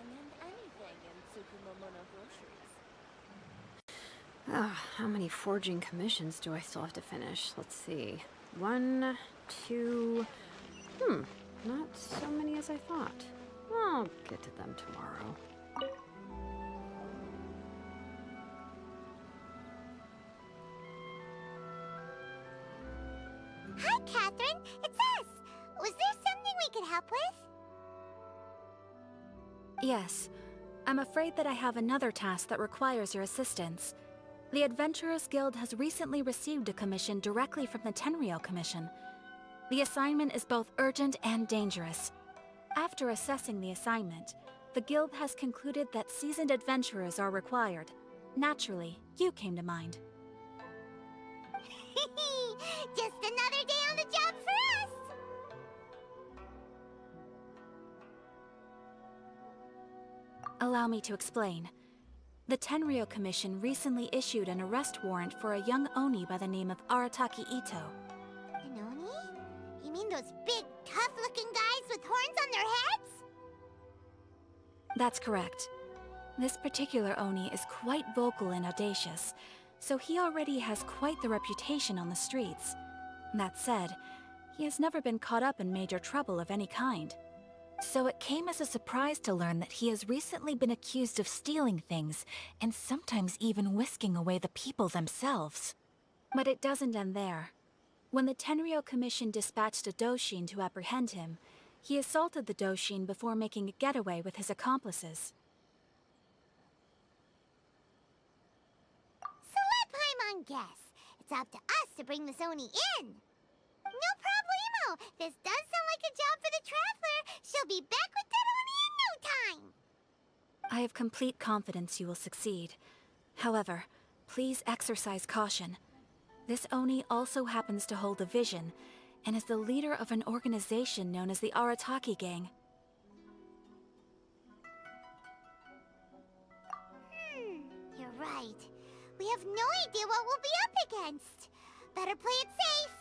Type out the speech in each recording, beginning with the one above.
and anything in Tsukumomono groceries. How many forging commissions do I still have to finish? Let's see. 1, 2... not so many as I thought. I'll get to them tomorrow. Hi, Catherine. It's us. Was there something we could help with? Yes. I'm afraid that I have another task that requires your assistance. The Adventurers Guild has recently received a commission directly from the Tenryou Commission. The assignment is both urgent and dangerous. After assessing the assignment, the Guild has concluded that seasoned adventurers are required. Naturally, you came to mind. Just another day on the job for us! Allow me to explain. The Tenryou Commission recently issued an arrest warrant for a young Oni by the name of Arataki Itto. An Oni? You mean those big, tough-looking guys with horns on their heads? That's correct. This particular Oni is quite vocal and audacious, so he already has quite the reputation on the streets. That said, he has never been caught up in major trouble of any kind. So it came as a surprise to learn that he has recently been accused of stealing things, and sometimes even whisking away the people themselves. But it doesn't end there. When the Tenryou Commission dispatched a Doshin to apprehend him, he assaulted the Doshin before making a getaway with his accomplices. So let Paimon guess. It's up to us to bring this Oni in. No problemo! This does sound like a job for the Traveler. She'll be back with that Oni in no time! I have complete confidence you will succeed. However, please exercise caution. This Oni also happens to hold a vision, and is the leader of an organization known as the Arataki Gang. You're right. We have no idea what we'll be up against. Better play it safe.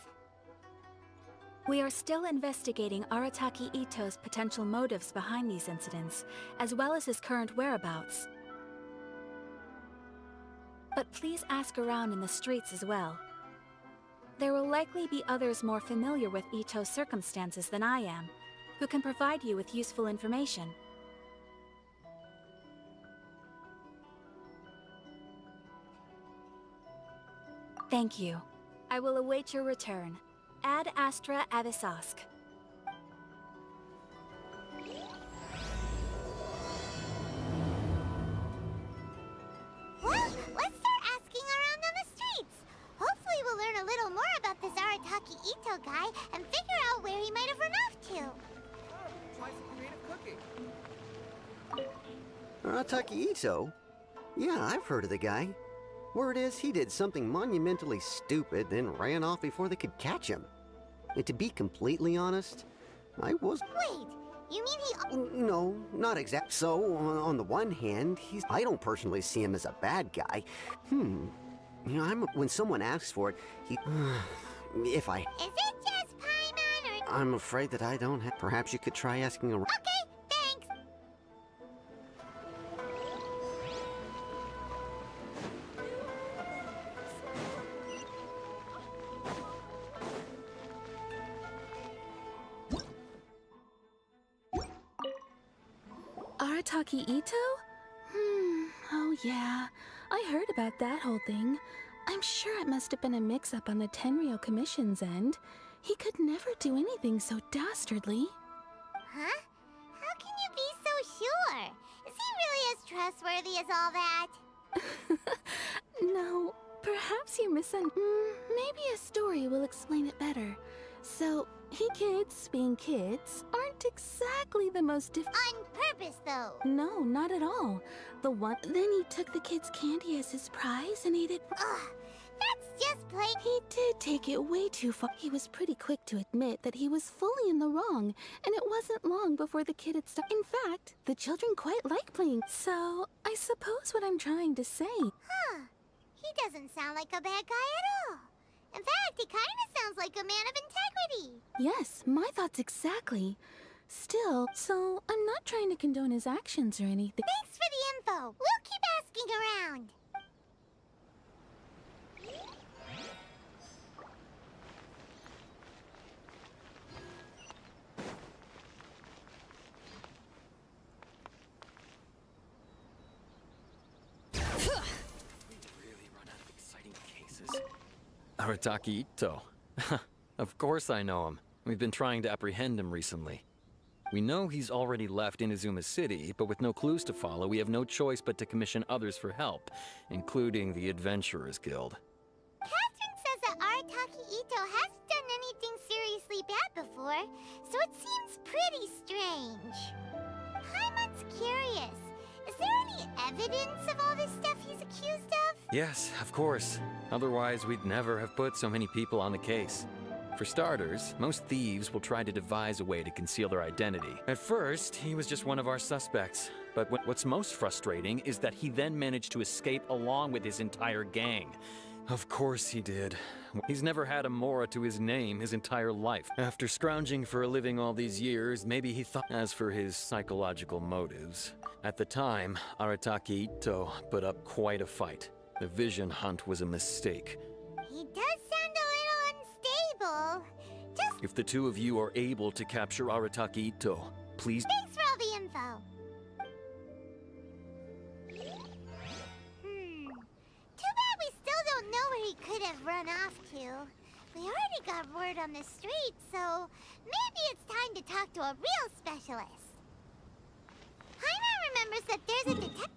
We are still investigating Arataki Itto's potential motives behind these incidents, as well as his current whereabouts. But please ask around in the streets as well. There will likely be others more familiar with Itto's circumstances than I am, who can provide you with useful information. Thank you. I will await your return. Ad Astra Avisask. Well, let's start asking around on the streets. Hopefully we'll learn a little more about this Arataki Itto guy and figure out where he might have run off to. Try some creative cooking. Arataki Itto? Yeah, I've heard of the guy. Word is he did something monumentally stupid, then ran off before they could catch him. And to be completely honest, I was... Wait, you mean he... No, not exact. So, on the one hand, I don't personally see him as a bad guy. You know, when someone asks for it, he... if I... Is it just Paimon or... I'm afraid that I don't have... Perhaps you could try asking around. Okay, thanks. Arataki Itto? Oh yeah. I heard about that whole thing. I'm sure it must have been a mix-up on the Tenryou Commission's end. He could never do anything so dastardly. Huh? How can you be so sure? Is he really as trustworthy as all that? No, perhaps you're maybe a story will explain it better. So, he kids, being kids, aren't exactly the most On purpose, though. No, not at all. Then he took the kids' candy as his prize and ate it. Ugh, that's just plain... He did take it way too far. He was pretty quick to admit that he was fully in the wrong, and it wasn't long before the kid had stopped. In fact, the children quite like playing. So, I suppose what I'm trying to say... Huh. He doesn't sound like a bad guy at all. In fact, he kind of sounds like a man of integrity. Yes, my thoughts exactly. Still, so I'm not trying to condone his actions or anything. Thanks for the info. We'll keep asking around. Really run out of exciting cases. Arataki Itto. Of course I know him. We've been trying to apprehend him recently. We know he's already left Inazuma City, but with no clues to follow, we have no choice but to commission others for help, including the Adventurers Guild. Catherine says that Arataki Itto hasn't done anything seriously bad before, so it seems pretty strange. Paimon's curious. Is there any evidence of all this stuff he's accused of? Yes, of course. Otherwise, we'd never have put so many people on the case. For starters, most thieves will try to devise a way to conceal their identity. At first, he was just one of our suspects. But what's most frustrating is that he then managed to escape along with his entire gang. Of course he did. He's never had a Mora to his name his entire life. After scrounging for a living all these years, maybe he thought... As for his psychological motives, at the time, Arataki Itto put up quite a fight. The vision hunt was a mistake. He does sound a little unstable. Just If the two of you are able to capture Arataki Itto, please... thanks for all the info. Too bad we still don't know where he could have run off to. We already got word on the street, so maybe it's time to talk to a real specialist. Paimon remembers that there's a detective.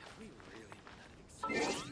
Have we really run out of excuses?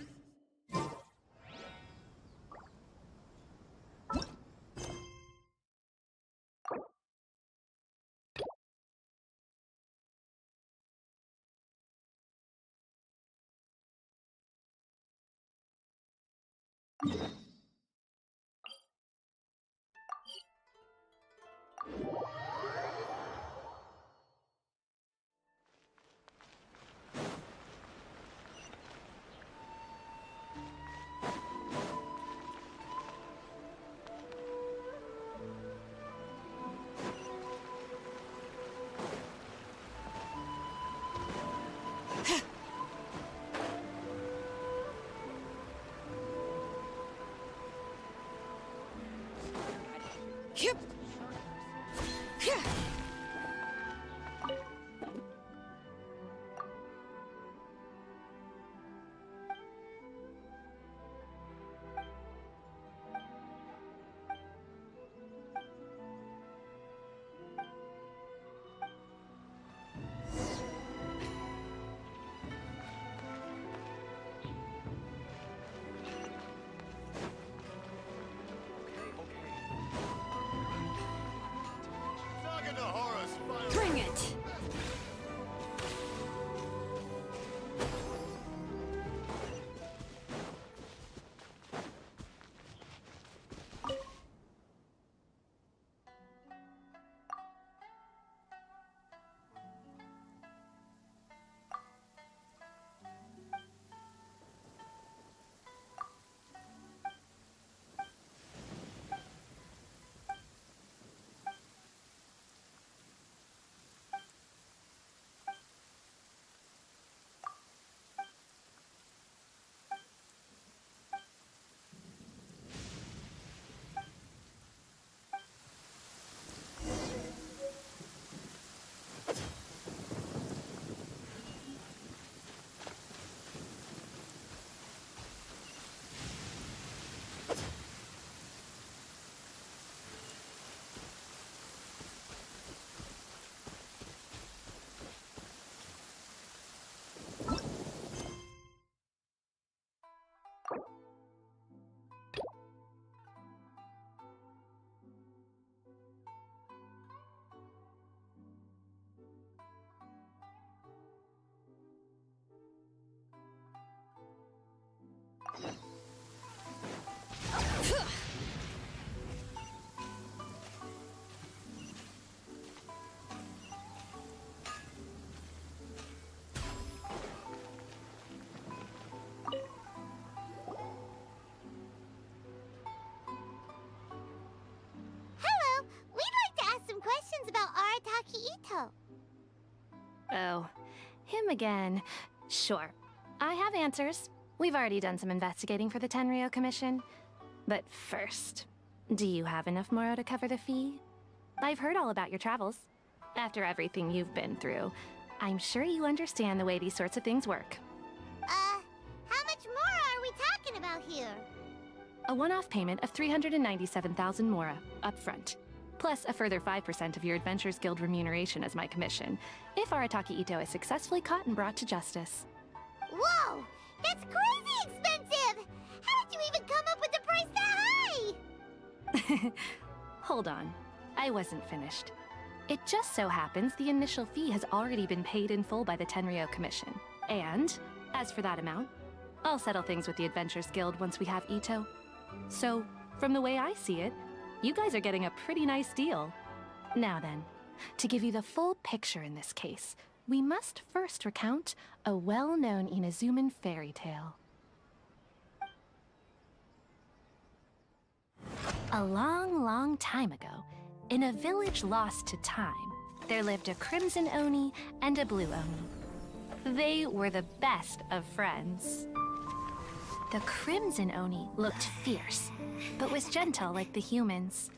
Itto. Oh, him again. Sure. I have answers. We've already done some investigating for the Tenryou Commission. But first, do you have enough Moro to cover the fee? I've heard all about your travels. After everything you've been through, I'm sure you understand the way these sorts of things work. How much more are we talking about here? A one-off payment of 397,000 Mora, upfront. Plus a further 5% of your Adventurers Guild remuneration as my commission, if Arataki Itto is successfully caught and brought to justice. Whoa! That's crazy expensive! How did you even come up with a price that high? Hold on. I wasn't finished. It just so happens the initial fee has already been paid in full by the Tenryou Commission. And, as for that amount, I'll settle things with the Adventurers Guild once we have Itto. So, from the way I see it, you guys are getting a pretty nice deal. Now then, to give you the full picture in this case, we must first recount a well-known Inazuman fairy tale. A long, long time ago, in a village lost to time, there lived a Crimson Oni and a Blue Oni. They were the best of friends. The Crimson Oni looked fierce, but was gentle like the humans.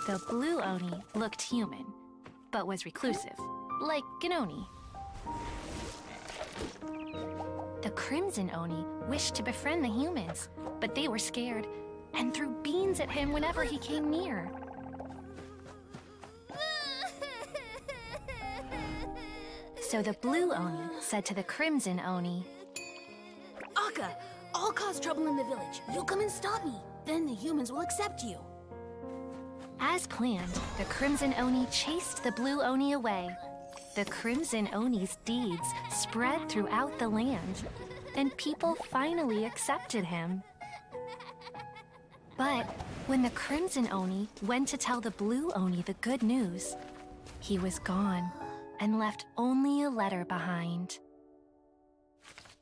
The Blue Oni looked human, but was reclusive, like an Oni. The Crimson Oni wished to befriend the humans, but they were scared and threw beans at him whenever he came near. So the Blue Oni said to the Crimson Oni, Akka, I'll cause trouble in the village. You'll come and stop me. Then the humans will accept you. as planned, the Crimson Oni chased the Blue Oni away. The Crimson Oni's deeds spread throughout the land, and people finally accepted him. But when the Crimson Oni went to tell the Blue Oni the good news, he was gone and left only a letter behind.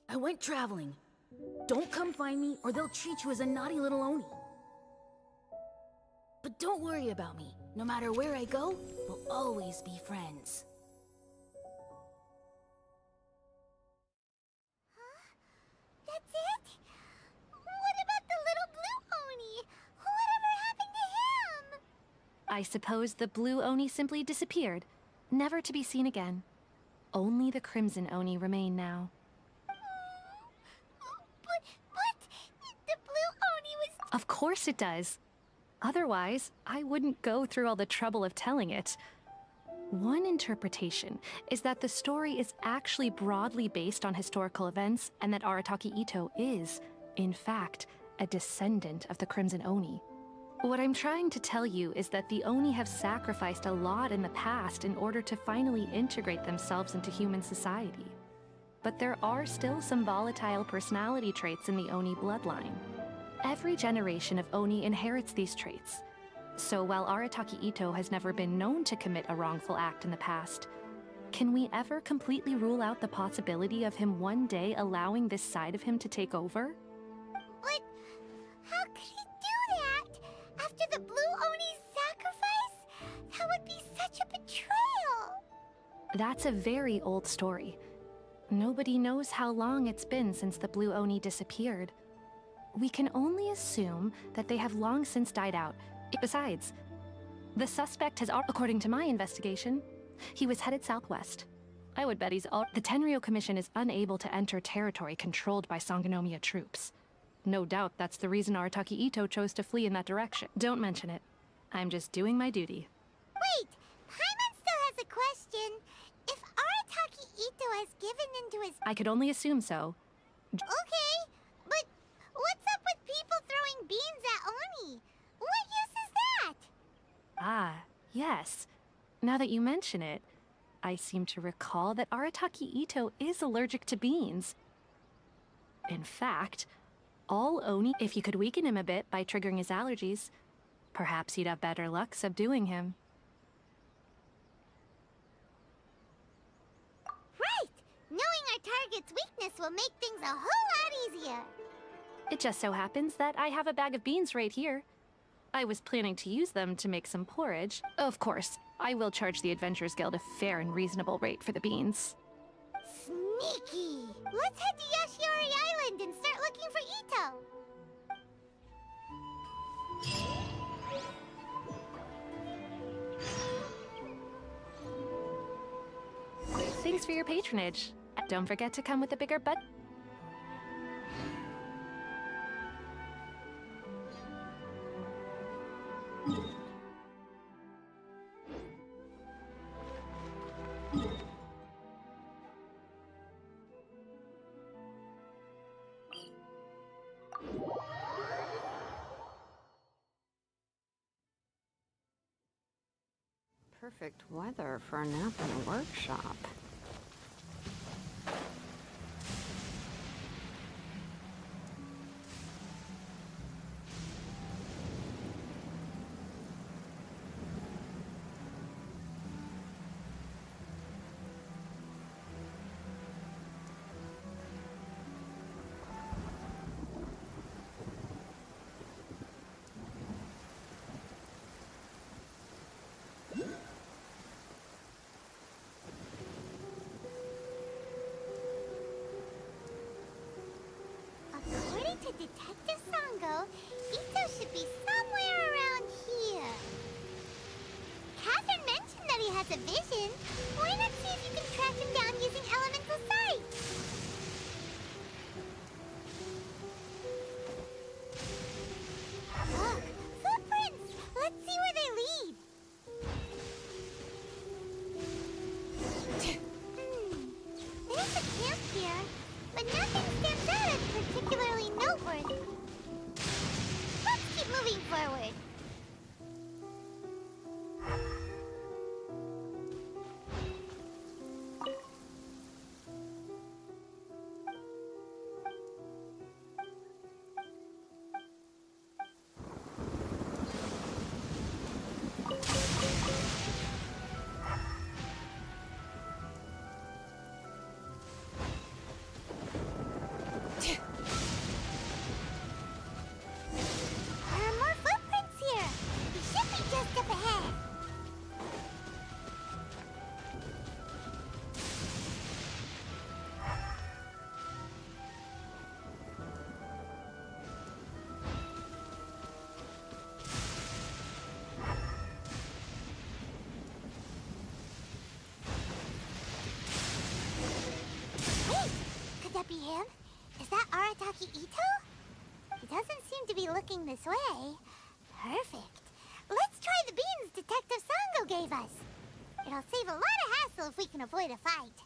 I went traveling. Don't come find me or they'll treat you as a naughty little Oni. But don't worry about me. No matter where I go, we'll always be friends. That's it? What about the little Blue Oni? Whatever happened to him? I suppose the Blue Oni simply disappeared, never to be seen again. Only the Crimson Oni remain now. But the Blue Oni was... Of course it does. Otherwise, I wouldn't go through all the trouble of telling it. One interpretation is that the story is actually broadly based on historical events and that Arataki Itto is, in fact, a descendant of the Crimson Oni. What I'm trying to tell you is that the Oni have sacrificed a lot in the past in order to finally integrate themselves into human society. But there are still some volatile personality traits in the Oni bloodline. Every generation of Oni inherits these traits. So while Arataki Itto has never been known to commit a wrongful act in the past, can we ever completely rule out the possibility of him one day allowing this side of him to take over? But how could he do that? After the Blue Oni's sacrifice? That would be such a betrayal! That's a very old story. Nobody knows how long it's been since the Blue Oni disappeared. We can only assume that they have long since died out. Besides, the suspect has, according to my investigation, he was headed southwest. I would bet he's the Tenryou Commission is unable to enter territory controlled by Sangonomiya troops. No doubt that's the reason Arataki Itto chose to flee in that direction. Don't mention it. I'm just doing my duty. Wait! Paimon still has a question. If Arataki Itto has given into his... I could only assume so. Okay, but what's up with people throwing beans at Oni? What use is that? Ah, yes. Now that you mention it, I seem to recall that Arataki Itto is allergic to beans. In fact, all Oni, if you could weaken him a bit by triggering his allergies, perhaps you'd have better luck subduing him. Right! Knowing our target's weakness will make things a whole lot easier. It just so happens that I have a bag of beans right here. I was planning to use them to make some porridge. Of course, I will charge the Adventurers Guild a fair and reasonable rate for the beans. Sneaky! Let's head to Yashiori Island and start looking for Itto. Thanks for your patronage. Don't forget to come with a bigger butt. Perfect weather for a nap in a workshop. According to Detective Sango, Itto should be somewhere around here. Catherine mentioned that he has a vision. Why not see if you can track him down using elemental sight? Look, footprints! Let's see where they lead. There's a camp here, but nothing stands out as particularly noteworthy. Let's keep moving forward. There are more footprints here. They should be just up ahead. Wait, could that be him? Is that Arataki Itto? He doesn't seem to be looking this way. Perfect. Let's try the beans Detective Sango gave us. It'll save a lot of hassle if we can avoid a fight.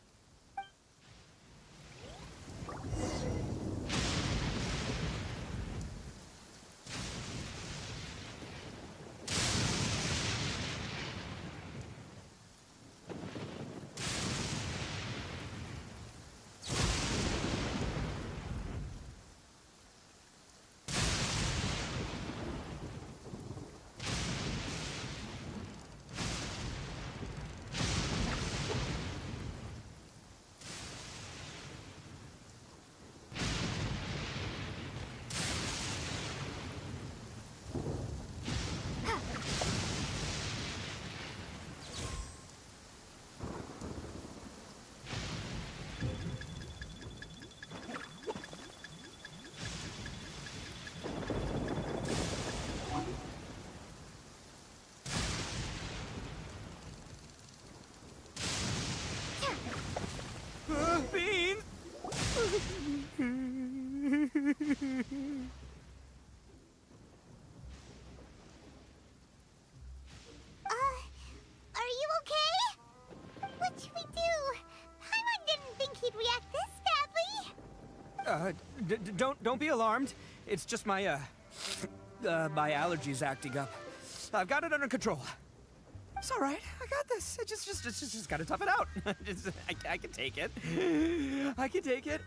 Beans! Are you okay? What should we do? Paimon didn't think he'd react this badly. Don't be alarmed. It's just my my allergies acting up. I've got it under control. It's all right. I got this. I just gotta tough it out. I can take it. I can take it.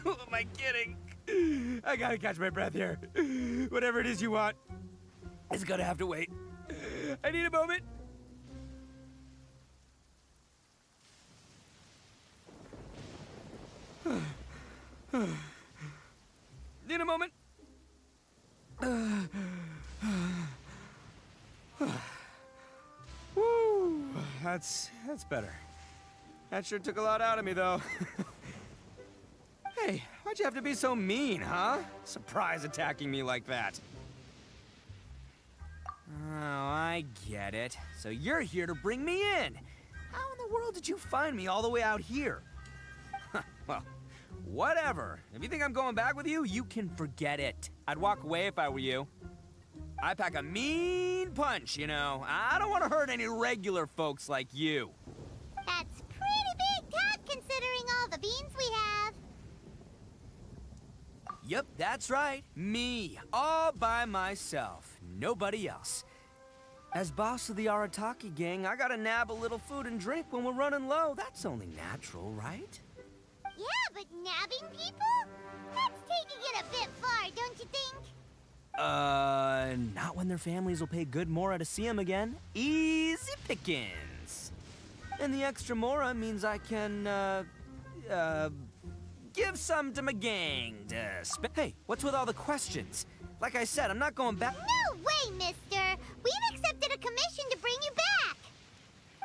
Who am I kidding? I gotta catch my breath here. Whatever it is you want, it's gonna have to wait. I need a moment. Need a moment. that's better. That sure took a lot out of me, though. Hey, why'd you have to be so mean, huh? Surprise attacking me like that. Oh, I get it. So you're here to bring me in. How in the world did you find me all the way out here? Well, whatever. If you think I'm going back with you, you can forget it. I'd walk away if I were you. I pack a mean punch, you know. I don't want to hurt any regular folks like you. That's pretty big talk considering all the beans we have. Yep, that's right. Me, all by myself. Nobody else. As boss of the Arataki gang, I gotta nab a little food and drink when we're running low. That's only natural, right? Yeah, but nabbing people? That's taking it a bit far, don't you think? Not when their families will pay good mora to see them again. Easy pickings. And the extra mora means I can, give some to my gang to Hey, what's with all the questions? Like I said, I'm not going back. No way, mister! We've accepted a commission to bring you back!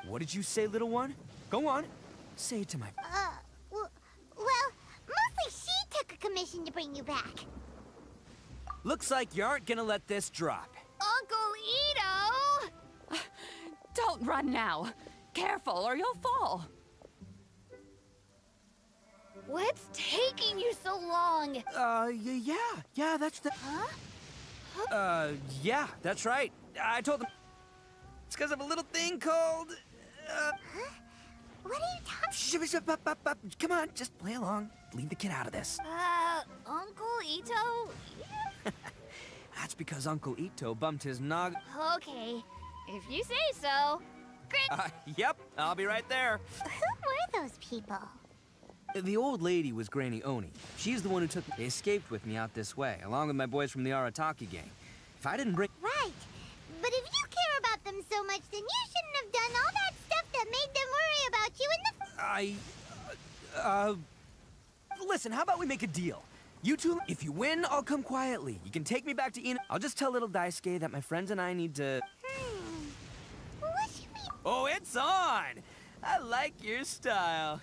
What did you say, little one? Go on. Say it to my... Well, mostly she took a commission to bring you back. Looks like you aren't gonna let this drop. Uncle Itto! Don't run now. Careful or you'll fall. What's taking you so long? Yeah, that's the... Huh? Yeah, that's right. I told them... It's because of a little thing called... What are you talking? Come on, just play along. Leave the kid out of this. Uncle Itto? That's because Uncle Itto bumped his nog... Okay, if you say so. Great. Yep, I'll be right there. Who were those people? The old lady was Granny Oni. She's the one who they escaped with me out this way, along with my boys from the Arataki gang. If I didn't bring... Right. But if you care about them so much, then you shouldn't have done all that stuff that made them worry about you in the... Listen, how about we make a deal? You two, if you win, I'll come quietly. You can take me back to Ina. I'll just tell little Daisuke that my friends and I need to... What should we... Oh, it's on! I like your style.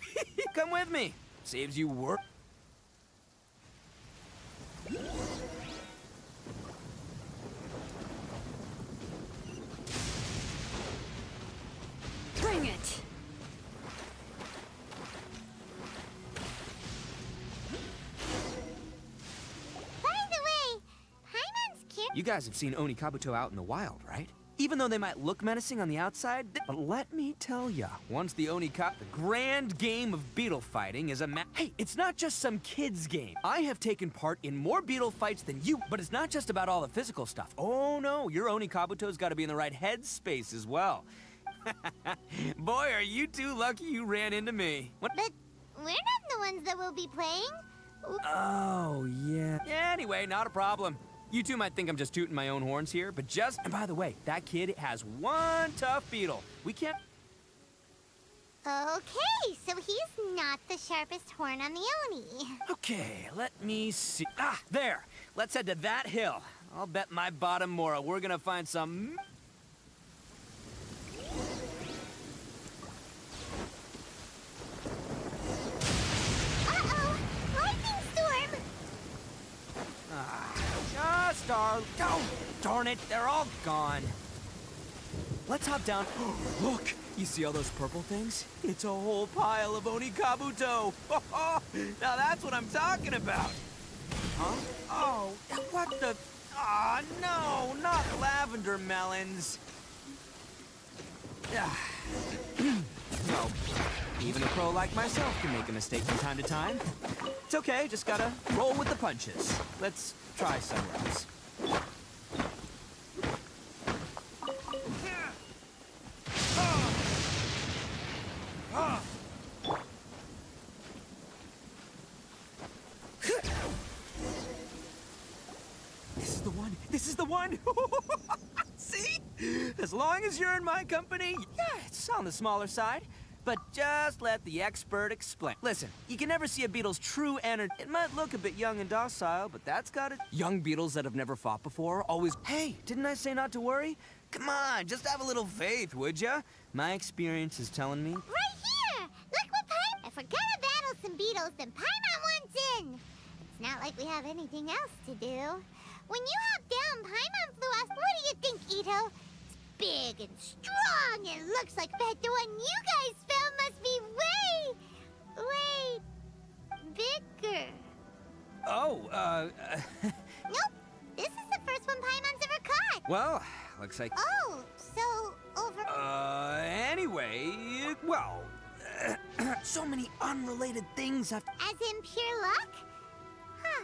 Come with me. Saves you work. Bring it! By the way, Paimon's cute. You guys have seen Oni Kabuto out in the wild, right? Even though they might look menacing on the outside, but let me tell ya, once the Oni the grand game of beetle fighting is Hey, it's not just some kid's game. I have taken part in more beetle fights than you, but it's not just about all the physical stuff. Oh no, your Oni Kabuto's gotta be in the right headspace as well. Boy, are you two lucky you ran into me. What? But we're not the ones that will be playing. Oh, yeah. Anyway, not a problem. You two might think I'm just tooting my own horns here, but just... And by the way, that kid has one tough beetle. We can't... Okay, so he's not the sharpest horn on the Oni. Okay, let me see... Ah, there! Let's head to that hill. I'll bet my bottom mora we're gonna find some... Uh-oh! Lightning storm! Just our... Oh, darn it, they're all gone. Let's hop down. Look, you see all those purple things? It's a whole pile of Oni Kabuto. Now that's what I'm talking about. Huh? Oh, what the... Ah, no, not lavender melons. No, even a pro like myself can make a mistake from time to time. It's okay, just gotta roll with the punches. Let's try sunrise. This is the one! This is the one! See? As long as you're in my company, yeah, it's on the smaller side. But just let the expert explain. Listen, you can never see a beetle's true energy. It might look a bit young and docile, but that's got it. Young beetles that have never fought before always... Hey, didn't I say not to worry? Come on, just have a little faith, would ya? My experience is telling me... Right here! Look what If we're gonna battle some beetles, then Paimon wants in! It's not like we have anything else to do. When you hopped down, Paimon flew off. What do you think, Itto? It's big and strong and looks like that the one you guys found must be way bigger. Oh, Nope. This is the first one Paimon's ever caught. well, looks like... Oh, so over... anyway, well... so many unrelated things have... As in pure luck? Huh.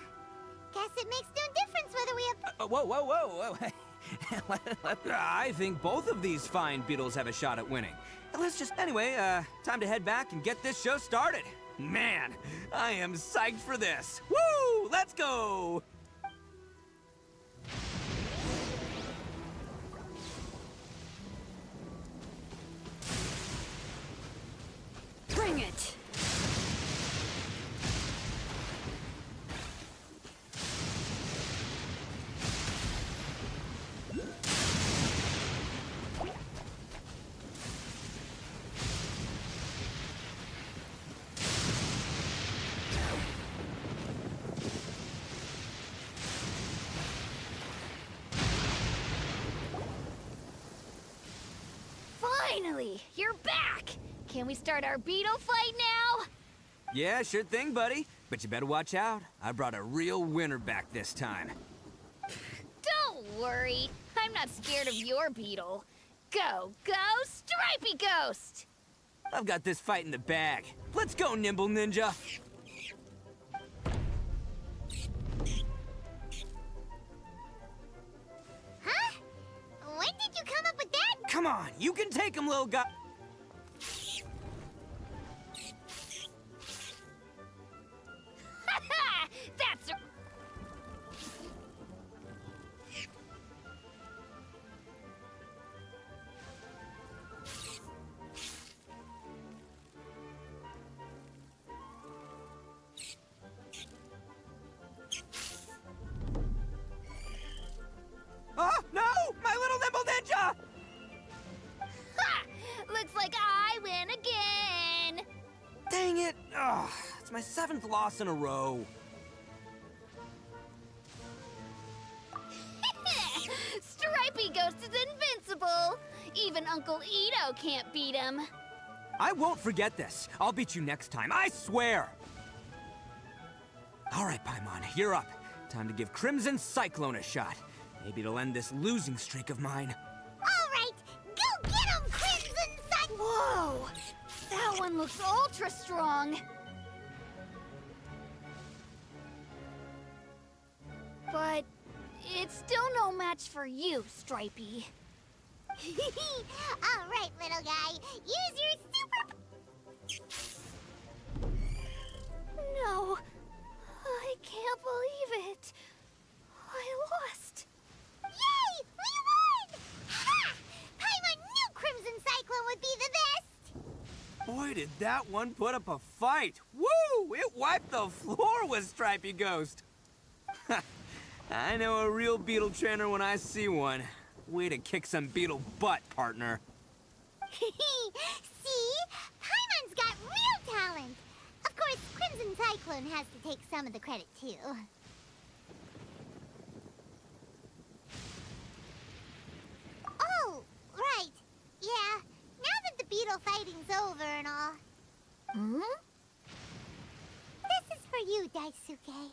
Guess it makes no difference whether we have... whoa. I think both of these fine beetles have a shot at winning. Let's just... Anyway, time to head back and get this show started. Man, I am psyched for this. Woo! Let's go! Bring it! Finally, you're back! Can we start our beetle fight now? Yeah, sure thing, buddy. But you better watch out. I brought a real winner back this time. Don't worry. I'm not scared of your beetle. Go, Stripey Ghost! I've got this fight in the bag. Let's go, Nimble Ninja! Huh? When did you come up with that? Come on, you can take him, little guy. That's a... Oh, no! My little Nimble Ninja! Ha! Looks like I win again! Dang it! Ugh, it's my 7th loss in a row. Stripey Ghost is invincible! Even Uncle Itto can't beat him. I won't forget this. I'll beat you next time, I swear! All right, Paimon, you're up. Time to give Crimson Cyclone a shot. Maybe it'll end this losing streak of mine. All right, go get him, Crimson Sun! Whoa! That one looks ultra strong. But it's still no match for you, Stripey. All right, little guy, use your super... No, I can't believe it. I lost. Yay! We won! Ha! Paimon knew Crimson Cyclone would be the best! Boy, did that one put up a fight. Woo! It wiped the floor with Stripey Ghost. I know a real beetle trainer when I see one. Way to kick some beetle butt, partner. See? Paimon's got real talent. Of course, Crimson Cyclone has to take some of the credit, too. Oh, right. Yeah, now that the beetle fighting's over and all. Hmm? This is for you, Daisuke.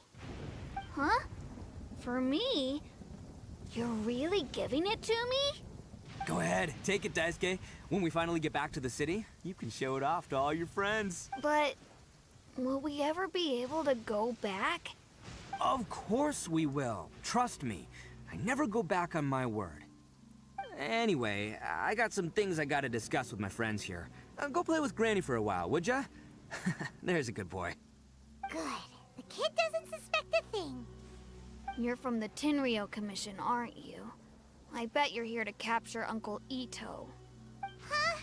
Huh? For me? You're really giving it to me? Go ahead, take it, Daisuke. When we finally get back to the city, you can show it off to all your friends. But will we ever be able to go back? Of course we will. Trust me. I never go back on my word. Anyway, I got some things I gotta discuss with my friends here. Go play with Granny for a while, would ya? There's a good boy. Good. The kid doesn't suspect a thing. You're from the Tenryou Commission, aren't you? I bet you're here to capture Uncle Itto. Huh?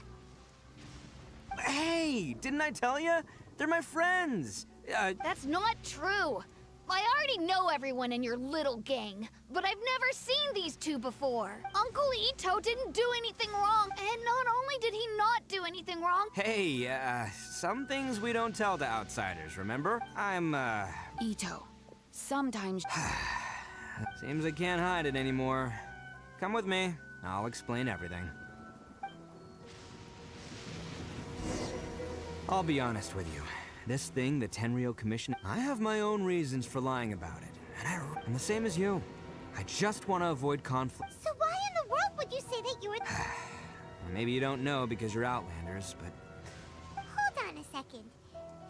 Hey, didn't I tell ya? They're my friends. That's not true. I already know everyone in your little gang, but I've never seen these two before. Uncle Itto didn't do anything wrong, and not only did he not do anything wrong— Hey, some things we don't tell to outsiders, remember? Itto, sometimes... Seems I can't hide it anymore. Come with me. I'll explain everything. I'll be honest with you. This thing, the Tenryou Commission, I have my own reasons for lying about it. And I'm the same as you. I just want to avoid conflict. So why in the world would you say that you were— Maybe you don't know because you're Outlanders, but... Hold on a second.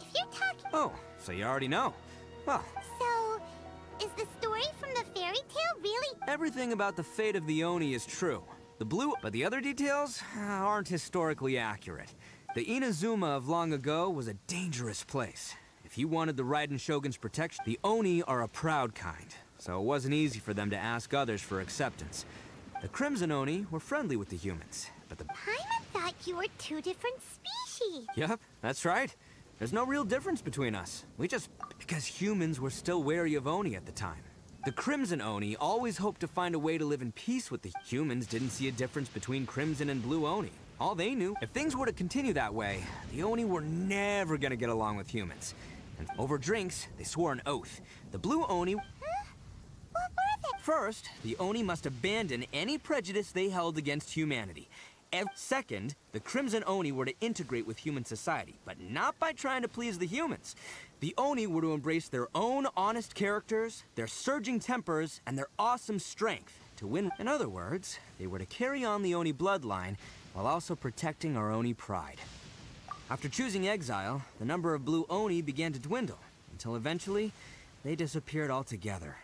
If you're talking— Oh, so you already know. Well, So, is the story from the fairy tale really— everything about the fate of the Oni is true. But the other details aren't historically accurate. The Inazuma of long ago was a dangerous place. If you wanted the Raiden Shogun's protection, the Oni are a proud kind, so it wasn't easy for them to ask others for acceptance. The Crimson Oni were friendly with the humans, but the... Paimon thought you were two different species. Yep, that's right. There's no real difference between us. Because humans were still wary of Oni at the time. The Crimson Oni always hoped to find a way to live in peace with the humans. Didn't see a difference between Crimson and Blue Oni. All they knew, if things were to continue that way, the Oni were never gonna get along with humans. And over drinks, they swore an oath. The Blue Oni... Huh? What were they? First, the Oni must abandon any prejudice they held against humanity. Second, the Crimson Oni were to integrate with human society, but not by trying to please the humans. The Oni were to embrace their own honest characters, their surging tempers, and their awesome strength to win. In other words, they were to carry on the Oni bloodline while also protecting our Oni pride. After choosing exile, the number of Blue Oni began to dwindle, until eventually, they disappeared altogether.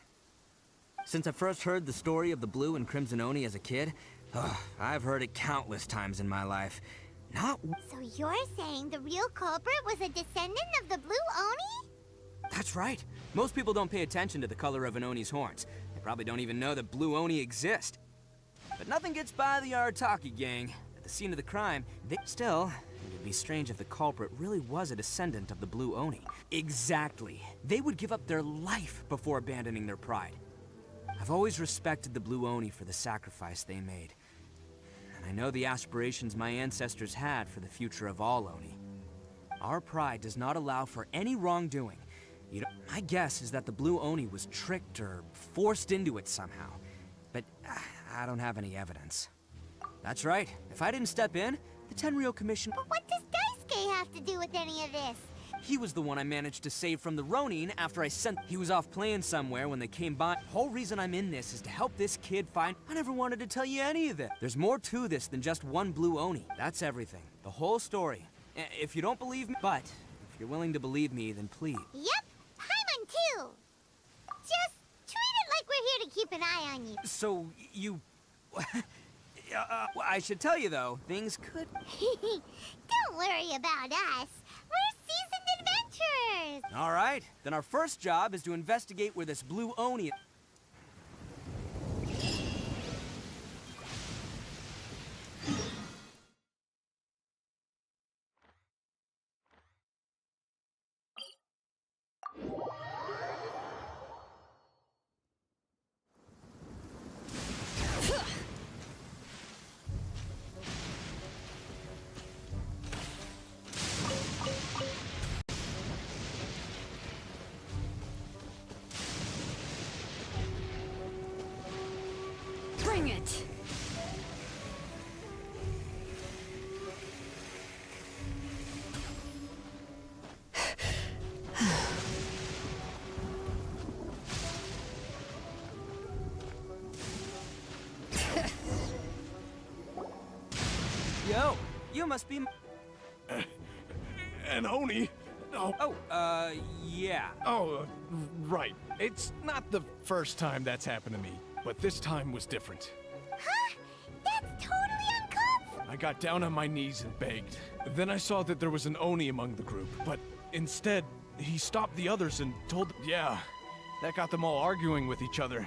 Since I first heard the story of the Blue and Crimson Oni as a kid, I've heard it countless times in my life. So you're saying the real culprit was a descendant of the Blue Oni? That's right. Most people don't pay attention to the color of an Oni's horns. They probably don't even know that Blue Oni exist. But nothing gets by the Arataki gang. At the scene of the crime, Still, it would be strange if the culprit really was a descendant of the Blue Oni. Exactly. They would give up their life before abandoning their pride. I've always respected the Blue Oni for the sacrifice they made. And I know the aspirations my ancestors had for the future of all Oni. Our pride does not allow for any wrongdoing. My guess is that the Blue Oni was tricked or forced into it somehow. But I don't have any evidence. That's right. If I didn't step in, the Tenryou Commission... But what does Daisuke have to do with any of this? He was the one I managed to save from the Ronin after I sent... He was off playing somewhere when they came by. The whole reason I'm in this is to help this kid find... I never wanted to tell you any of it. There's more to this than just one Blue Oni. That's everything. The whole story. If you don't believe me... But, if you're willing to believe me, then please... Yep, Paimon too. Just treat it like we're here to keep an eye on you. So, you... I should tell you, though, things could... Don't worry about us. We're seasoned adventurers. All right, then our first job is to investigate where this Blue Oni... Bring it! Yo, you must be... An Oni? Oh, yeah. Oh, right. It's not the first time that's happened to me, but this time was different. Huh? That's totally uncalled for. I got down on my knees and begged. Then I saw that there was an Oni among the group, but instead, he stopped the others and told them, yeah, that got them all arguing with each other.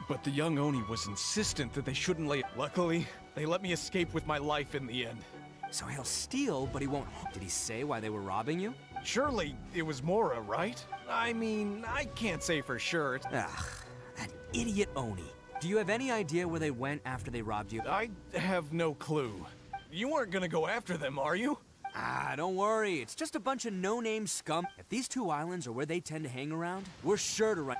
But the young Oni was insistent that they shouldn't lay... Luckily, they let me escape with my life in the end. So he'll steal, but he won't. Did he say why they were robbing you? Surely it was Mora, right? I mean, I can't say for sure. Ugh, that idiot Oni. Do you have any idea where they went after they robbed you? I have no clue. You aren't gonna go after them, are you? Ah, don't worry. It's just a bunch of no-name scum. If these two islands are where they tend to hang around, we're sure to run.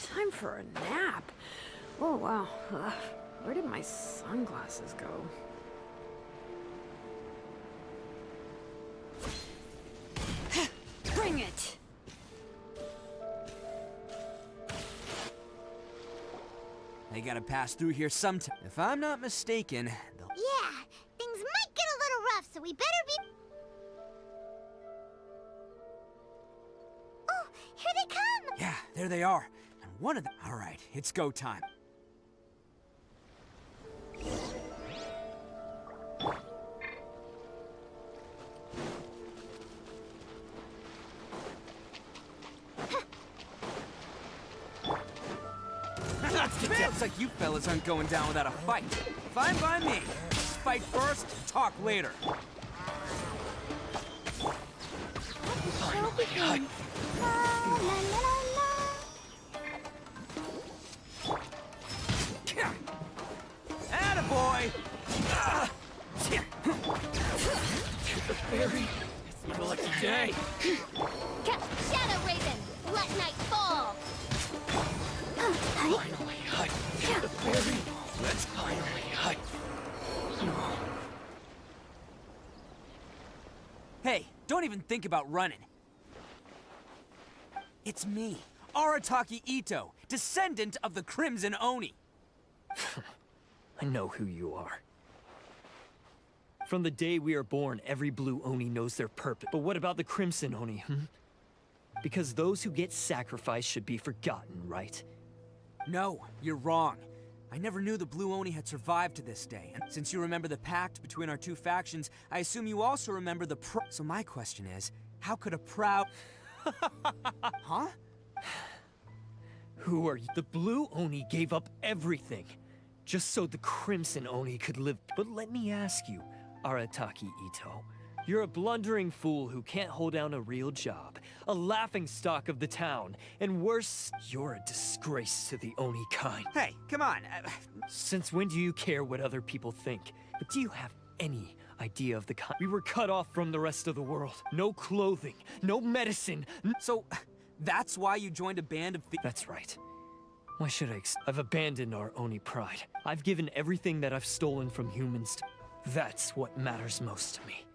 Time for a nap. Oh, wow. Ugh. Where did my sunglasses go? Bring it! They gotta pass through here sometime. If I'm not mistaken, they'll... Yeah, things might get a little rough, so we better be... Oh, here they come! Yeah, there they are. And one of them... All right, it's go time. Looks like you fellas aren't going down without a fight. Fine by me. Fight first, talk later. Attaboy! Barry, it's my lucky day. Shadow Raven, let night fall. Finally, hut. Barry, let's finally hut. Hey, don't even think about running. It's me, Arataki Itto, descendant of the Crimson Oni. I know who you are. From the day we are born, every blue Oni knows their purpose. But what about the Crimson Oni, Because those who get sacrificed should be forgotten, right? No, you're wrong. I never knew the Blue Oni had survived to this day. And since you remember the pact between our two factions, I assume you also remember the So my question is, how could a proud... Huh? Who are you? The Blue Oni gave up everything, just so the Crimson Oni could live. But let me ask you, Arataki Itto, you're a blundering fool who can't hold down a real job, a laughingstock of the town, and worse, you're a disgrace to the Oni kind. Hey, come on. Since when do you care what other people think? But do you have any idea of the kind? We were cut off from the rest of the world. No clothing, no medicine. So, that's why you joined a band of... That's right. Why should I've abandoned our Oni pride. I've given everything that I've stolen from humans to... That's what matters most to me.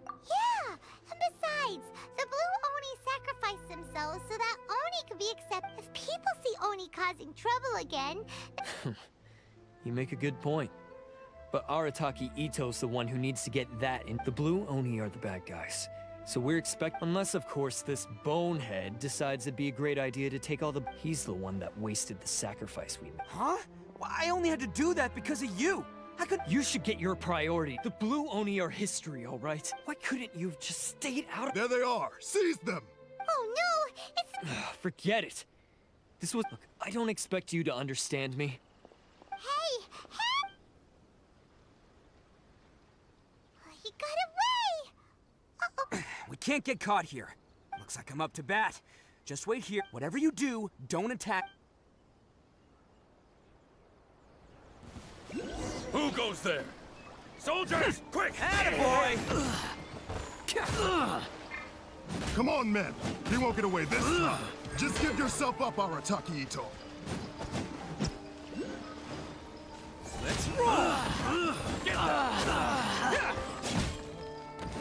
Yeah, and besides, the Blue Oni sacrificed themselves so that Oni could be accepted. If people see Oni causing trouble again... You make a good point. But Arataki Itto's the one who needs to get that in. The Blue Oni are the bad guys. So we're unless of course this bonehead decides it'd be a great idea to take all the... He's the one that wasted the sacrifice we made. Huh? Well, I only had to do that because of you. I could... You should get your priority. The Blue Oni are history, all right? Why couldn't you have just stayed out of... There they are! Seize them! Oh no, it's... Forget it. This was... Look, I don't expect you to understand me. Hey! He got away! Uh-oh. We can't get caught here. Looks like I'm up to bat. Just wait here. Whatever you do, don't attack. Who goes there? Soldiers, quick! Attaboy! Come on, men. He won't get away this time. Just give yourself up, Arataki Itto. Let's roll! Get that!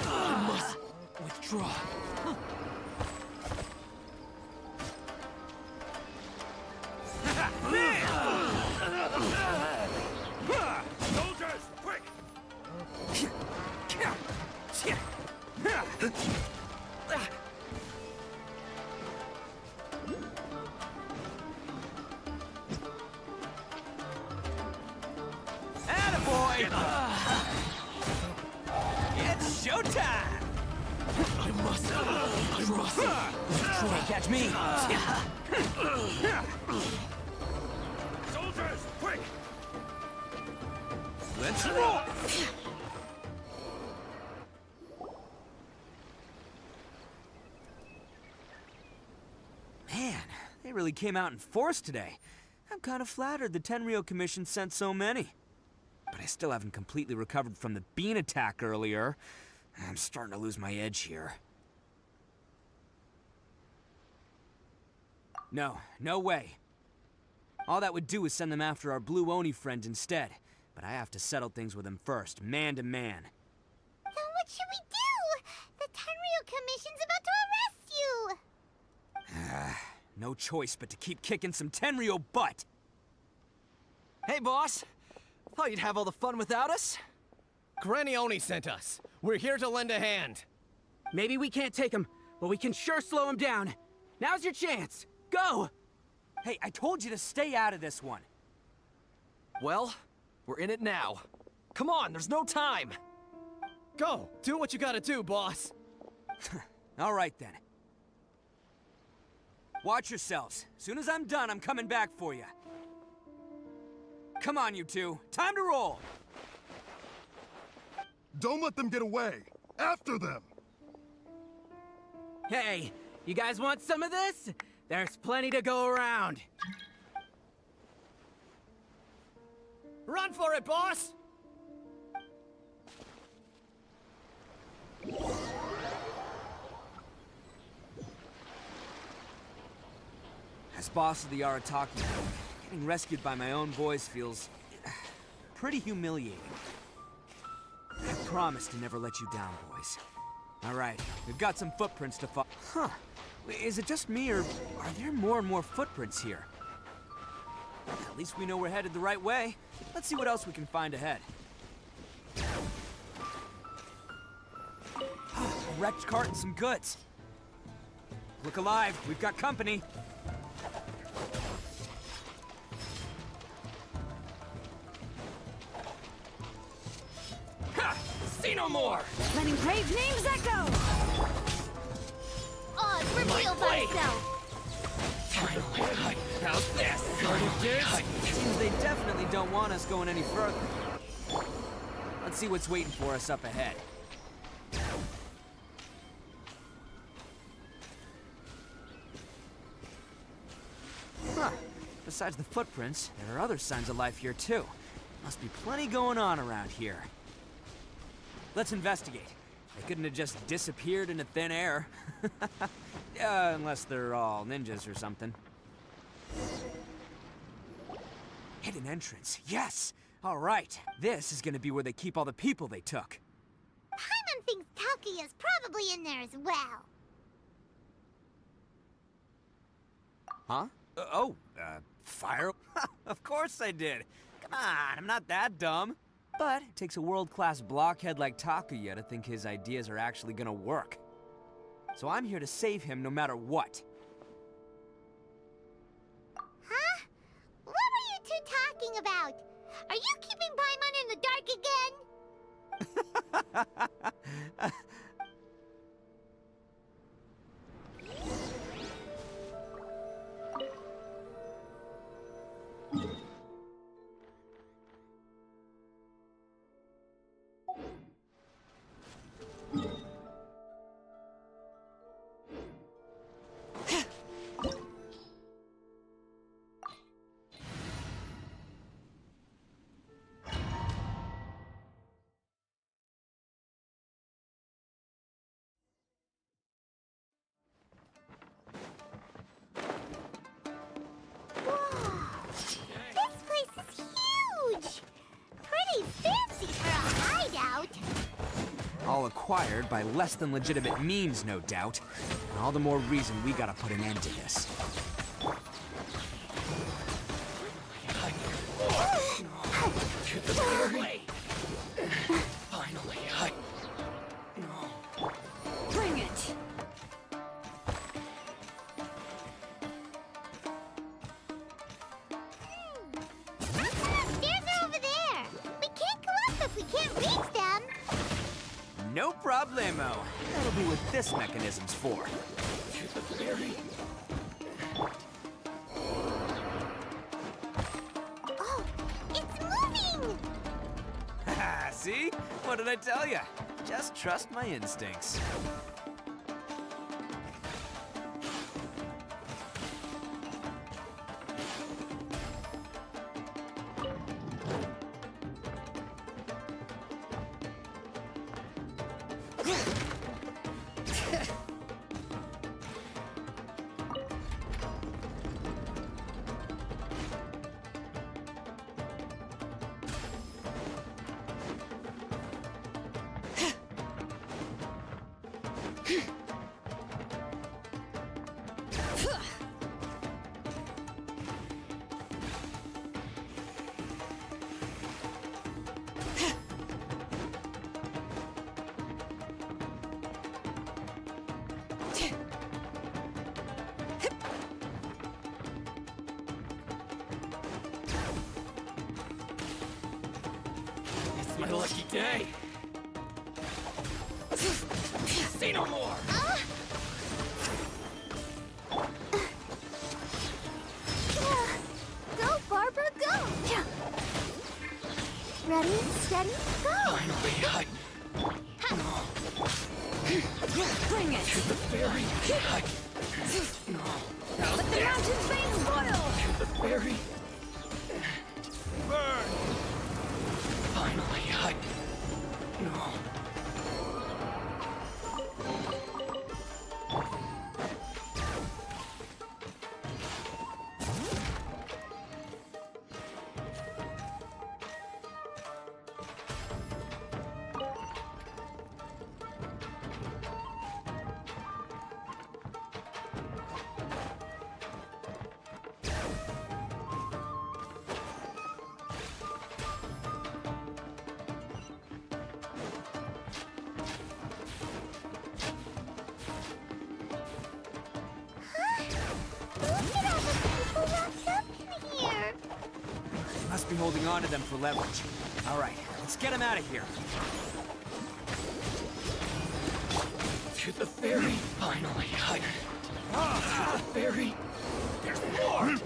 I must withdraw. Soldiers, quick! Attaboy! Showtime! I must. Can't catch me. Soldiers, quick! Let's roll! Man, they really came out in force today. I'm kind of flattered the Tenryou Commission sent so many. But I still haven't completely recovered from the bean attack earlier. I'm starting to lose my edge here. No way. All that would do is send them after our blue Oni friend instead. But I have to settle things with him first, man to man. Then what should we do? The Tenryou Commission's about to arrest you! No choice but to keep kicking some Tenryou butt! Hey, boss! Thought you'd have all the fun without us? Granny Oni sent us. We're here to lend a hand. Maybe we can't take him, but we can sure slow him down. Now's your chance. Go! Hey, I told you to stay out of this one. Well, we're in it now. Come on, there's no time! Go! Do what you gotta do, boss! All right, then. Watch yourselves. Soon as I'm done, I'm coming back for you. Come on, you two. Time to roll! Don't let them get away! After them! Hey, you guys want some of this? There's plenty to go around. Run for it, boss! As boss of the Arataki, getting rescued by my own boys feels pretty humiliating. I promise to never let you down, boys. All right, we've got some footprints to follow. Huh. Is it just me, or are there more and more footprints here? At least we know we're headed the right way. Let's see what else we can find ahead. A wrecked cart and some goods. Look alive, we've got company. Ha! See no more! Letting brave names echo! Oz, reveal thyself! Finally, how's this? Seems they definitely don't want us going any further. Let's see what's waiting for us up ahead. Huh. Besides the footprints, there are other signs of life here too. Must be plenty going on around here. Let's investigate. They couldn't have just disappeared into thin air. Unless they're all ninjas or something. Hidden entrance, yes! All right, this is gonna be where they keep all the people they took. Paimon thinks Takuya's probably in there as well. Huh? Fire? Of course I did. Come on, I'm not that dumb. But it takes a world-class blockhead like Takuya to think his ideas are actually gonna work. So I'm here to save him no matter what. Huh? What were you two talking about? Are you keeping Paimon in the dark again? All acquired by less than legitimate means, no doubt. And all the more reason we gotta put an end to this. Finally, Bring it! Stairs are over there. We can't go up if we can't reach them. No problemo. That'll be what this mechanism's for. To the ferry. Oh, it's moving! Haha, see? What did I tell you? Just trust my instincts. It's my lucky day. Say no more. Go, Barbara, go! Ready, steady, go! Finally, I... Bring it! To the ferry. No. Let the mountain's veins boil! To the ferry. Burn! Finally, I... No. Look at all the people locked up in here! Must be holding on to them for leverage. All right, let's get them out of here. To the ferry. Finally, I... To the ferry. There's more!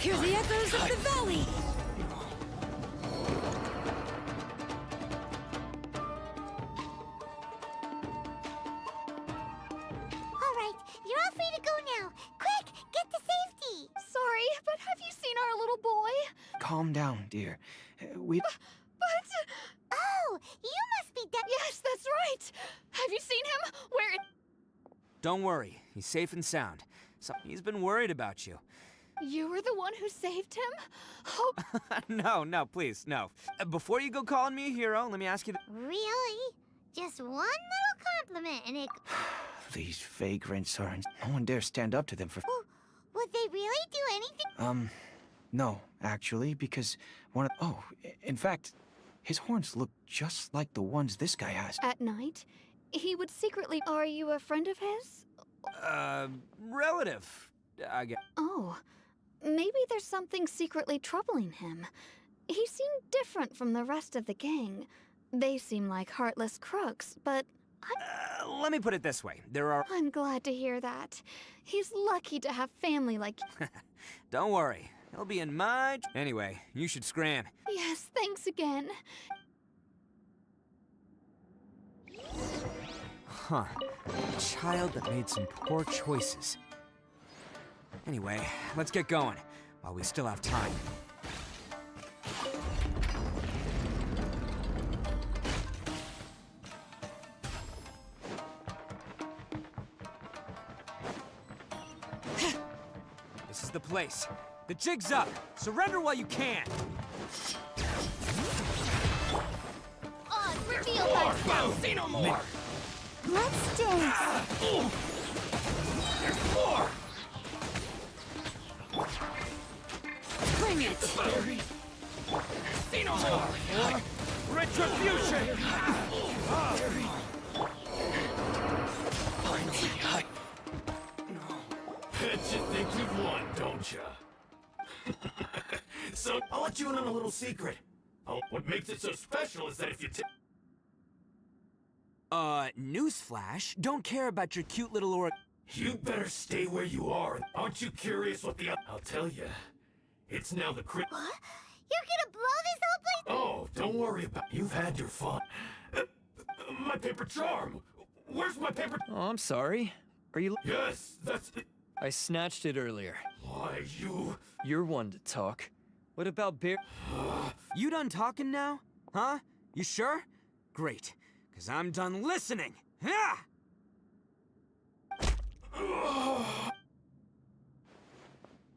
Hear the echoes of the valley! All right, you're all free to go now. Quick, get to safety! Sorry, but have you seen our little boy? Calm down, dear. We... But... Oh, you must be Yes, that's right! Have you seen him? Where... Don't worry, he's safe and sound. So he's been worried about you. You were the one who saved him? Oh, No, please, no. Before you go calling me a hero, let me ask you... Really? Just one little compliment and it... These vagrants are... No one dares stand up to them for... Would they really do anything? No, actually, because one of... Oh, in fact, his horns look just like the ones this guy has. At night, he would secretly... Are you a friend of his? Relative, I guess. Oh, maybe there's something secretly troubling him. He seemed different from the rest of the gang. They seem like heartless crooks, but Let me put it this way. There are... I'm glad to hear that. He's lucky to have family like... Don't worry. He'll be in my... Anyway, you should scram. Yes, thanks again. Huh. A child that made some poor choices. Anyway, let's get going, while we still have time. This is the place. The jig's up. Surrender while you can. Oh, reveal thyself! Say no more! Let's dance! There's more! Bring it! Say no more! Retribution! Finally, I... No. Bet you think you've won, don't ya? So, I'll let you in on a little secret. What makes it so special is that if you newsflash? Don't care about your cute little You better stay where you are. Aren't you curious what the... I'll tell you. It's now the What? You're gonna blow this whole place? Oh, don't worry about... You've had your fun. My paper charm! Where's my paper... Oh, I'm sorry. Are you... Yes, that's it. I snatched it earlier. Why, you... You're one to talk. What about Bear... You done talking now? Huh? You sure? Great. Because I'm done listening. Yeah!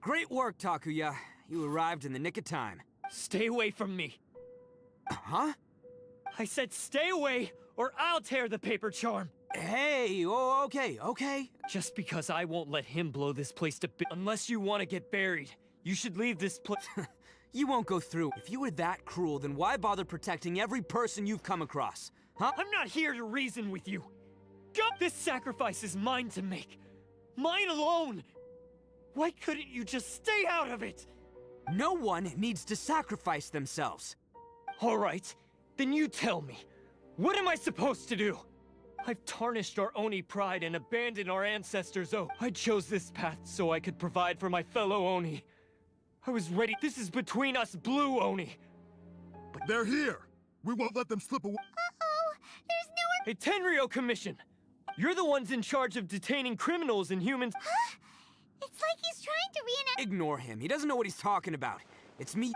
Great work, Takuya. You arrived in the nick of time. Stay away from me. Huh? I said stay away, or I'll tear the paper charm. Hey, oh, okay. Just because I won't let him blow this place to bits. Unless you want to get buried, you should leave this place. You won't go through. If you were that cruel, then why bother protecting every person you've come across? Huh? I'm not here to reason with you. Go! This sacrifice is mine to make. Mine alone. Why couldn't you just stay out of it? No one needs to sacrifice themselves. All right, then you tell me. What am I supposed to do? I've tarnished our Oni pride and abandoned our ancestors' oath. I chose this path so I could provide for my fellow Oni. I was ready. This is between us blue Oni. But they're here. We won't let them slip away. Uh-oh, there's nowhere... A Tenryo Commission. You're the ones in charge of detaining criminals and humans. Huh? It's like he's trying to reenact... Ignore him. He doesn't know what he's talking about. It's me.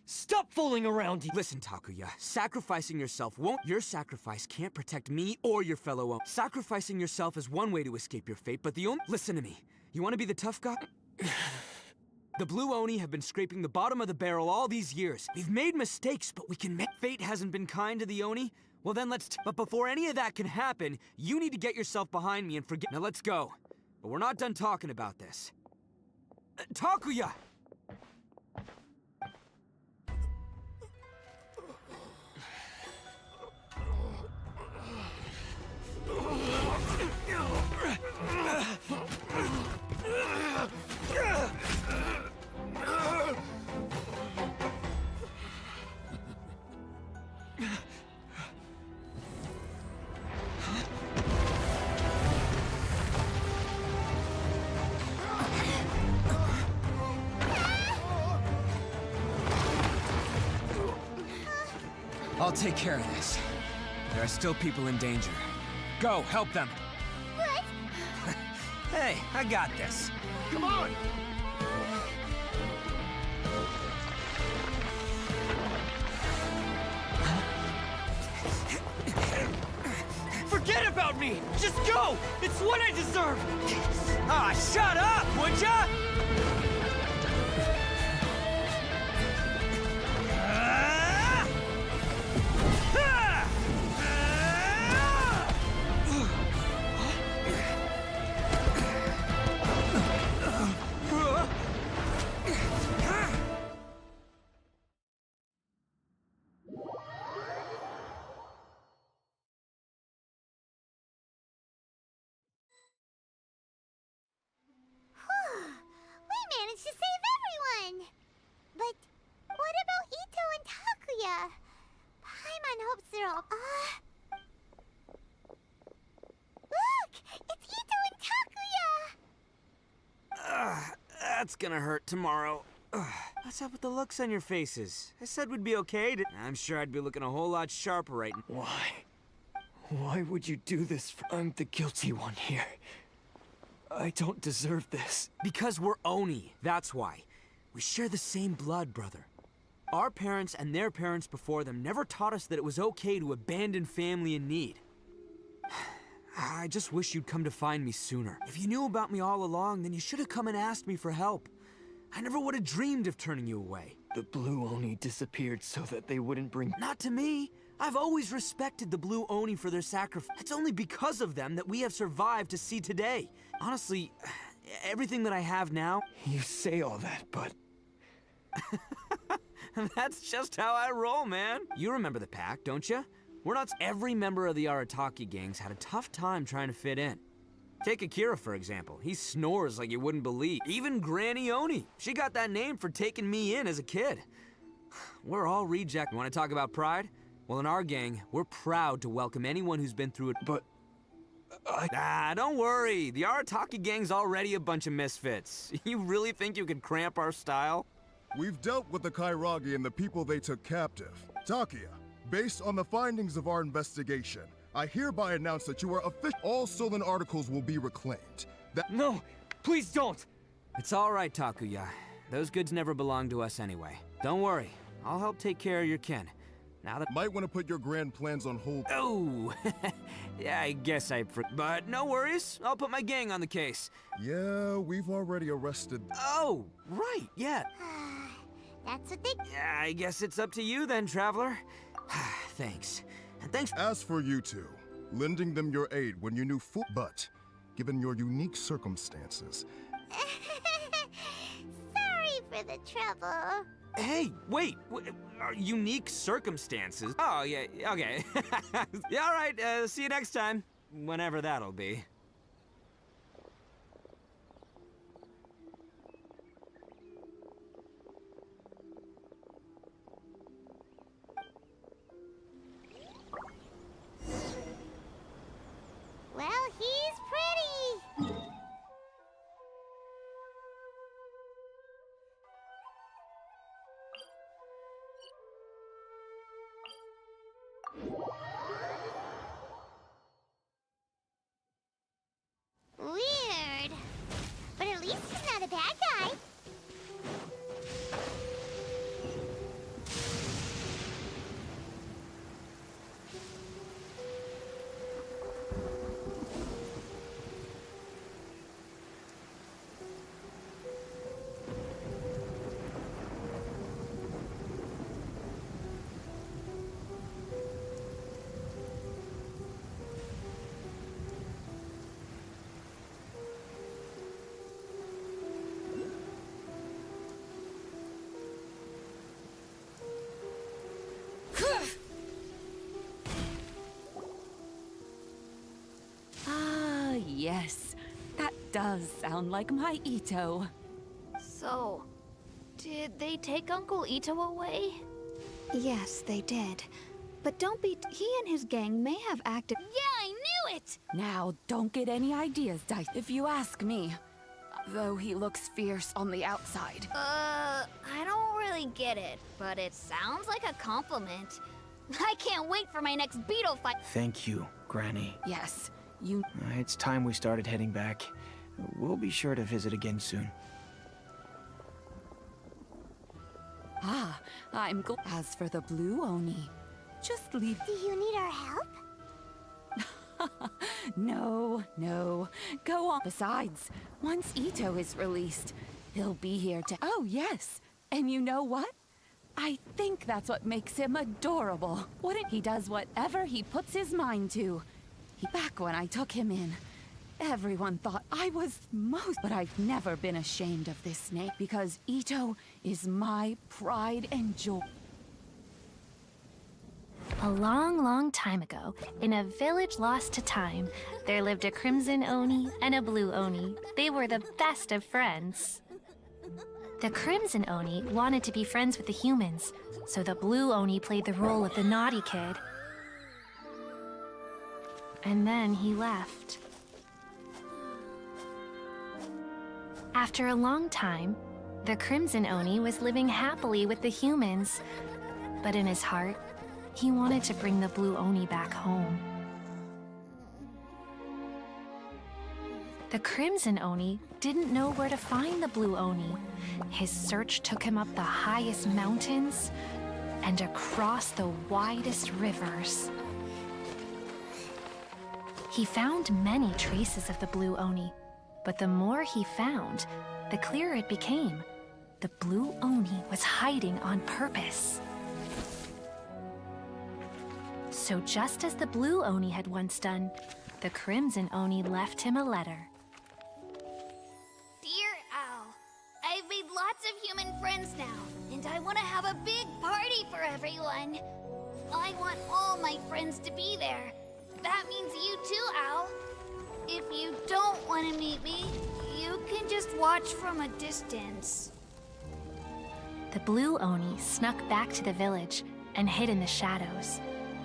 Stop fooling around. Listen, Takuya. Sacrificing yourself won't... Your sacrifice can't protect me or your fellow Oni. Sacrificing yourself is one way to escape your fate, but the only... Listen to me. You want to be the tough guy? The Blue Oni have been scraping the bottom of the barrel all these years. We've made mistakes, but we can make... Fate hasn't been kind to the Oni? Well then let's... But before any of that can happen, you need to get yourself behind me and forget... Now let's go. But we're not done talking about this. Takuya! I'll take care of this. There are still people in danger. Go, help them. What? Hey, I got this. Come on! Forget about me! Just go! It's what I deserve! Ah, shut up, would ya? We managed to save everyone! But what about Itto and Takuya? Paimon hopes they're all... Look! It's Itto and Takuya! That's gonna hurt tomorrow. What's up with the looks on your faces? I said we'd be okay. I'm sure I'd be looking a whole lot sharper right now. Why? Why would you do this? I'm the guilty one here. I don't deserve this. Because we're Oni, that's why. We share the same blood, brother. Our parents and their parents before them never taught us that it was okay to abandon family in need. I just wish you'd come to find me sooner. If you knew about me all along, then you should have come and asked me for help. I never would have dreamed of turning you away. The Blue Oni disappeared so that they wouldn't bring... Not to me. I've always respected the Blue Oni for their sacrifice. It's only because of them that we have survived to see today. Honestly, everything that I have now... You say all that, but... That's just how I roll, man. You remember the pack, don't you? We're not... Every member of the Arataki gangs had a tough time trying to fit in. Take Akira, for example. He snores like you wouldn't believe. Even Granny Oni. She got that name for taking me in as a kid. We're all reject. Want to talk about pride? Well, in our gang, we're proud to welcome anyone who's been through it. But... don't worry. The Arataki gang's already a bunch of misfits. You really think you could cramp our style? We've dealt with the Kairagi and the people they took captive. Takia, based on the findings of our investigation, I hereby announce that you are official. All stolen articles will be reclaimed. No, please don't. It's all right, Takuya. Those goods never belonged to us anyway. Don't worry. I'll help take care of your kin. Now that might want to put your grand plans on hold. Oh, yeah, I guess but no worries. I'll put my gang on the case. Yeah, we've already arrested. Oh, right, yeah. That's what they... Yeah, I guess it's up to you then, Traveler. Thanks. And thanks. As for you two, lending them your aid when you knew full... But, given your unique circumstances... Sorry for the trouble. Hey, wait. Unique circumstances? Oh, yeah, okay. Yeah, all right, see you next time. Whenever that'll be. Well, he's pretty. Weird. But at least he's not a bad guy. Ah, yes. That does sound like my Itto. So, did they take Uncle Itto away? Yes, they did. But don't be... He and his gang may have acted... Yeah, I knew it! Now, don't get any ideas, Dice, if you ask me. Though he looks fierce on the outside. I don't really get it, but it sounds like a compliment. I can't wait for my next beetle fight. Thank you, Granny. Yes, you... It's time we started heading back. We'll be sure to visit again soon. Ah, I'm glad. As for the blue Oni, just leave... Do you need our help? No. Go on. Besides, once Itto is released, he'll be here to... Oh, yes. And you know what? I think that's what makes him adorable. He does whatever he puts his mind to. Back when I took him in, everyone thought I was but I've never been ashamed of this name because Itto is my pride and joy. A long, long time ago, in a village lost to time, there lived a crimson Oni and a blue Oni. They were the best of friends. The crimson Oni wanted to be friends with the humans, so the blue Oni played the role of the naughty kid. And then he left. After a long time, the crimson Oni was living happily with the humans, but in his heart, he wanted to bring the blue Oni back home. The crimson Oni didn't know where to find the blue Oni. His search took him up the highest mountains and across the widest rivers. He found many traces of the blue Oni, but the more he found, the clearer it became. The blue Oni was hiding on purpose. So just as the blue Oni had once done, the crimson Oni left him a letter. Dear Al, I've made lots of human friends now, and I want to have a big party for everyone. I want all my friends to be there. That means you too, Al. If you don't want to meet me, you can just watch from a distance. The blue Oni snuck back to the village and hid in the shadows.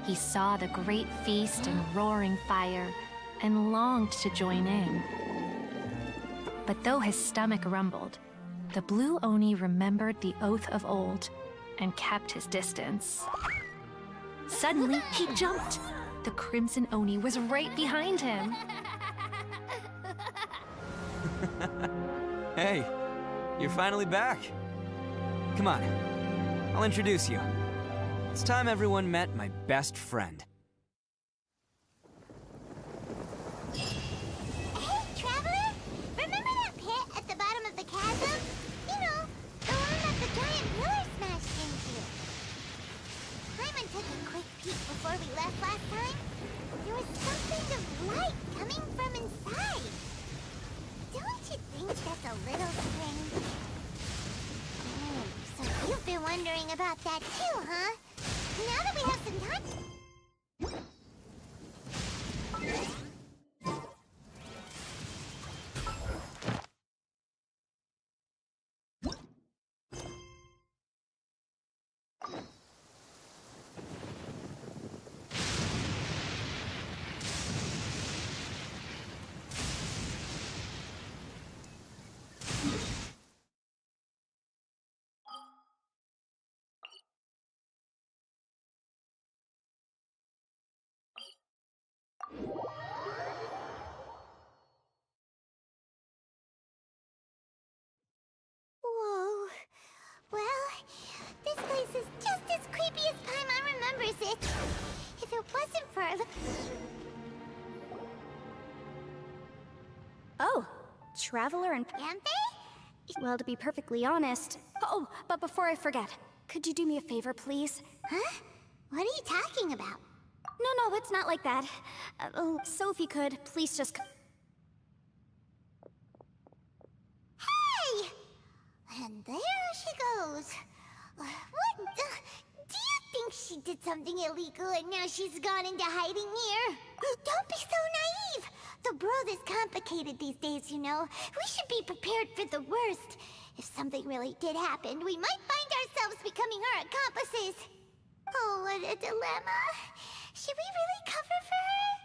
He saw the great feast and roaring fire and longed to join in. But though his stomach rumbled, the blue Oni remembered the oath of old and kept his distance. Suddenly, he jumped. The crimson Oni was right behind him. Hey, you're finally back. Come on, I'll introduce you. It's time everyone met my best friend. Hey, Traveler! Remember that pit at the bottom of the chasm? You know, the one that the giant pillar smashed into. Paimon took a quick peek before we left last time. There was something of light coming from inside. Don't you think that's a little strange? Oh, so you've been wondering about that too, huh? Now that we have some time... Whoa. Well, this place is just as creepy as Paimon remembers it. If it wasn't for... Oh, Traveler and... Anthe? Well, to be perfectly honest... Oh, but before I forget, could you do me a favor, please? Huh? What are you talking about? No, it's not like that. So if you could, please just... Hey! And there she goes. What the... Do you think she did something illegal and now she's gone into hiding here? Don't be so naive! The world is complicated these days, you know. We should be prepared for the worst. If something really did happen, we might find ourselves becoming her accomplices. Oh, what a dilemma. Should we really cover for her?